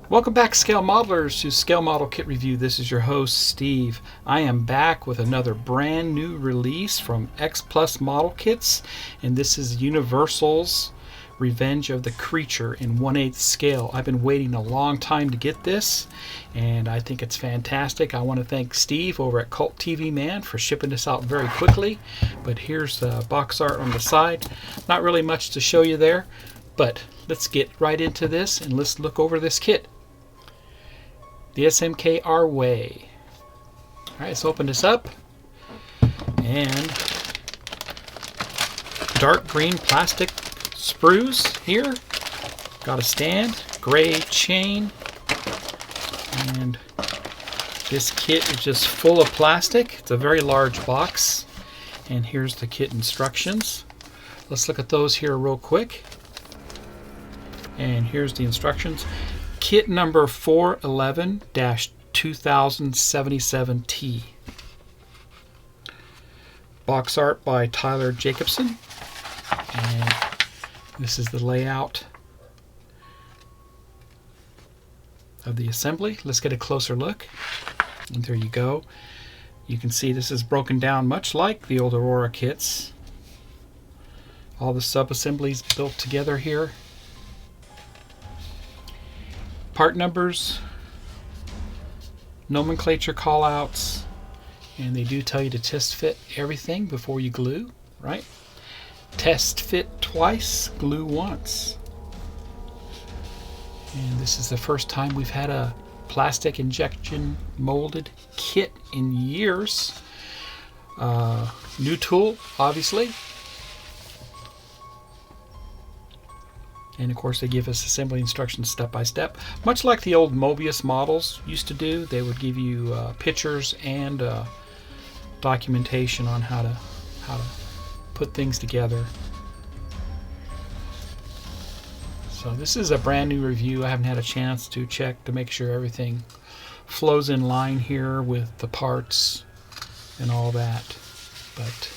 Welcome back, Scale Modelers, to Scale Model Kit Review. This is your host, Steve. I am back with another brand new release from X Plus Model Kits, and this is Universal's Revenge of the Creature in 1/8 scale. I've been waiting a long time to get this, and I think it's fantastic. I want to thank Steve over at CultTVman for shipping this out very quickly. But here's the box art on the side. Not really much to show you there, but let's get right into this and let's look over this kit. The SMK our way. Alright, let's open this up. And dark green plastic sprues here. Got a stand, gray chain, and this kit is just full of plastic. It's a very large box. And here's the kit instructions. Let's look at those here real quick. And here's the instructions. Kit number 411-2077T. Box art by Tyler Jacobson. And this is the layout of the assembly. Let's get a closer look. And there you go. You can see this is broken down much like the old Aurora kits. All the sub-assemblies built together here. Part numbers, nomenclature callouts, and they do tell you to test fit everything before you glue, right? Test fit twice, glue once. And this is the first time we've had a plastic injection molded kit in years. New tool, obviously. And of course they give us assembly instructions step by step. Much like the old Mobius models used to do, they would give you pictures and documentation on how to put things together. So this is a brand new review. I haven't had a chance to check to make sure everything flows in line here with the parts and all that. But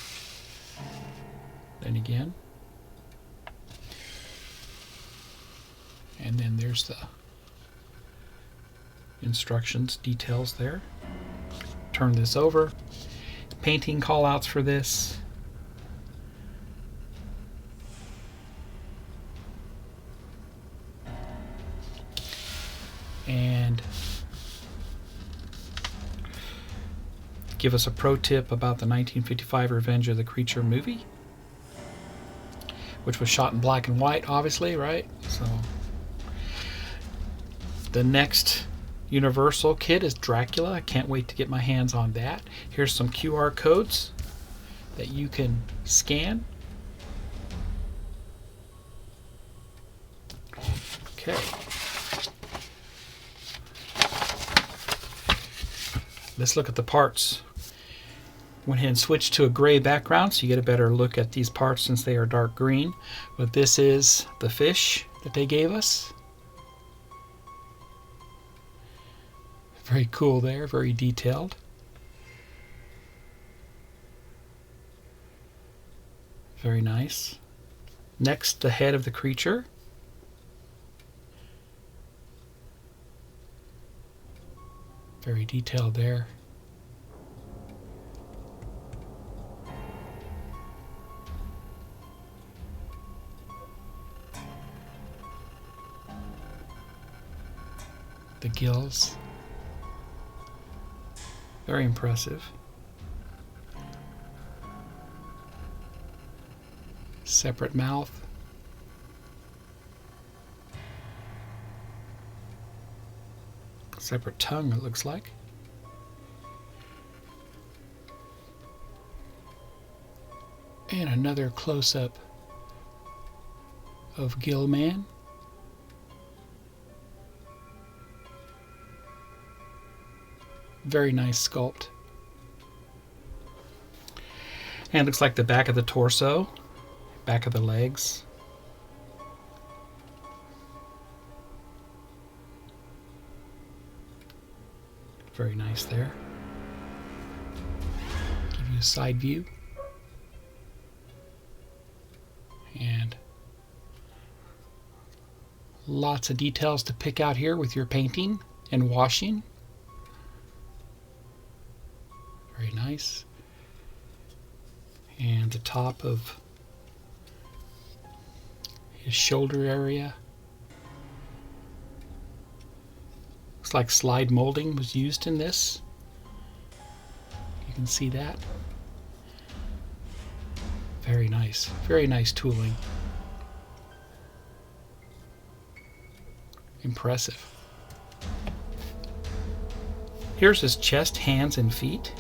then again, and then there's the instructions, details there. Turn this over. Painting callouts for this. And give us a pro tip about the 1955 Revenge of the Creature movie, which was shot in black and white, obviously, right? So the next Universal kit is Dracula. I can't wait to get my hands on that. Here's some QR codes that you can scan. Okay. Let's look at the parts. Went ahead and switched to a gray background so you get a better look at these parts since they are dark green. But this is the fish that they gave us. Very cool there, very detailed. Very nice. Next, the head of the creature. Very detailed there. The gills. Very impressive. Separate mouth. Separate tongue, it looks like. And another close-up of Gillman. Very nice sculpt. And it looks like the back of the torso, back of the legs. Very nice there. Give you a side view. And Lots of details to pick out here with your painting and washing. Very nice. And the top of his shoulder area. Looks like slide molding was used in this. You can see that. Very nice tooling. Impressive. Here's his chest, hands, and feet.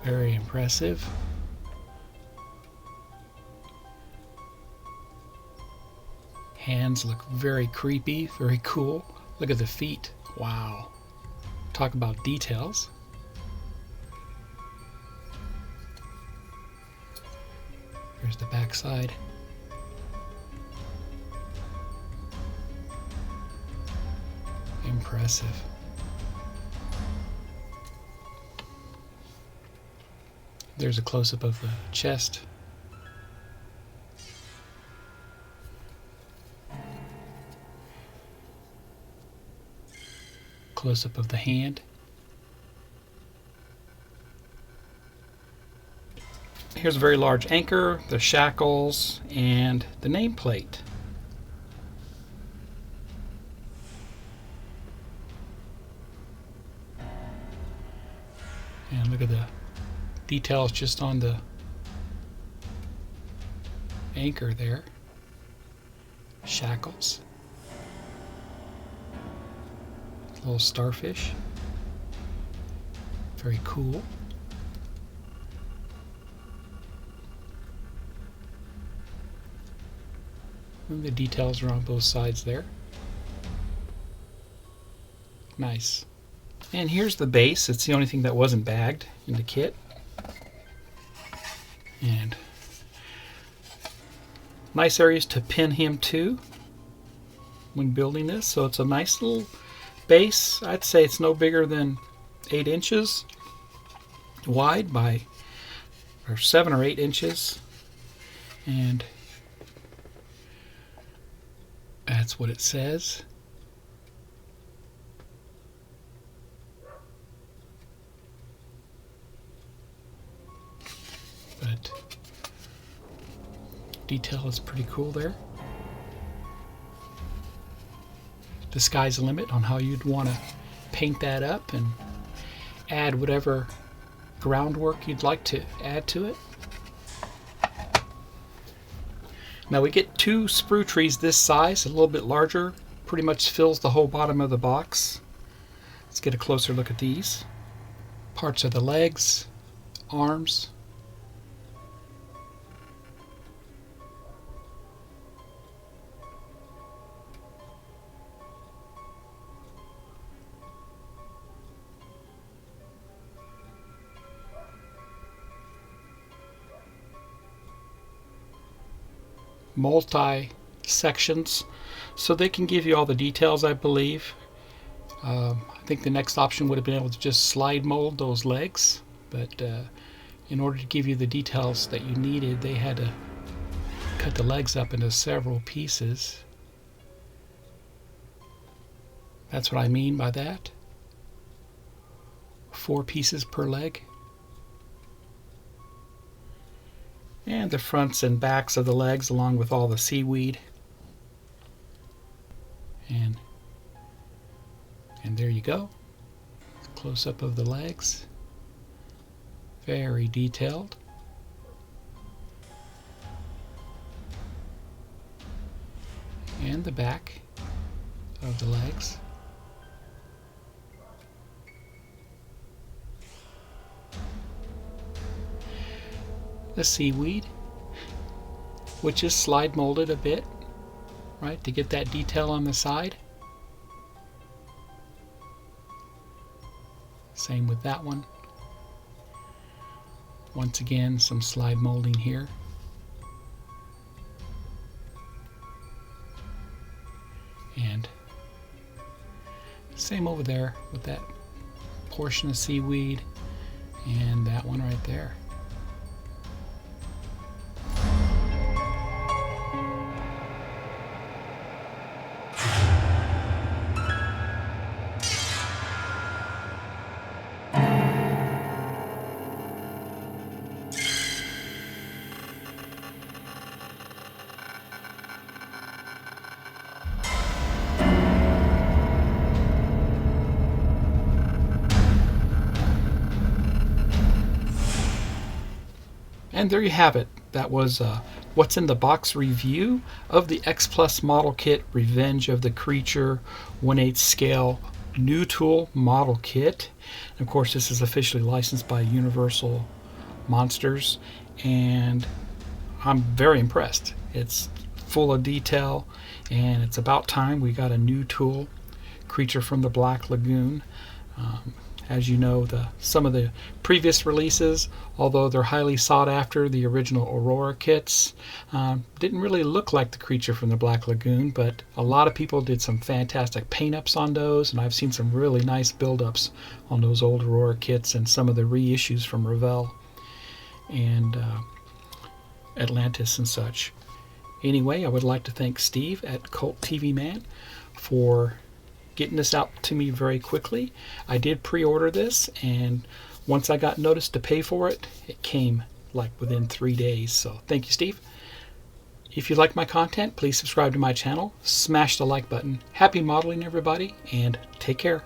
Very impressive. Hands look very creepy, very cool. Look at the feet. Wow. Talk about details. Here's the back side. Impressive. There's a close-up of the chest. Close-up of the hand. Here's a very large anchor, the shackles, and the nameplate. And look at the details just on the anchor there. Shackles. Little starfish. Very cool. And the details are on both sides there. Nice. And here's the base. It's the only thing that wasn't bagged in the kit. And nice areas to pin him to when building this. So it's a nice little base. I'd say it's no bigger than 8 inches wide by, or 7 or 8 inches. And that's what it says. But detail is pretty cool there. The sky's the limit on how you'd want to paint that up and add whatever groundwork you'd like to add to it. Now we get 2 sprue trees this size, a little bit larger, pretty much fills the whole bottom of the box. Let's get a closer look at these. Parts of the legs, arms. Multi sections, so they can give you all the details, I believe. I think the next option would have been able to just slide mold those legs, but in order to give you the details that you needed, they had to cut the legs up into several pieces. That's what I mean by that. 4 pieces per leg. And the fronts and backs of the legs along with all the seaweed. And there you go. Close up of the legs. Very detailed. And the back of the legs. The seaweed, which is slide molded a bit, right, to get that detail on the side. Same with that one. Once again, some slide molding here. And same over there with that portion of seaweed and that one right there. And there you have it. That was what's in the box review of the X Plus model kit Revenge of the Creature 1/8 scale new tool model kit. And of course, this is officially licensed by Universal Monsters, and I'm very impressed. It's full of detail, and it's about time we got a new tool, Creature from the Black Lagoon. As you know, some of the previous releases, although they're highly sought after, the original Aurora kits, didn't really look like the Creature from the Black Lagoon, but a lot of people did some fantastic paint-ups on those, and I've seen some really nice build-ups on those old Aurora kits and some of the reissues from Revell and Atlantis and such. Anyway, I would like to thank Steve at CultTVman for getting this out to me very quickly. I did pre-order this, and once I got notice to pay for it, it came like within 3 days. So thank you, Steve. If you like my content, please subscribe to my channel, smash the like button. Happy modeling, everybody, and take care.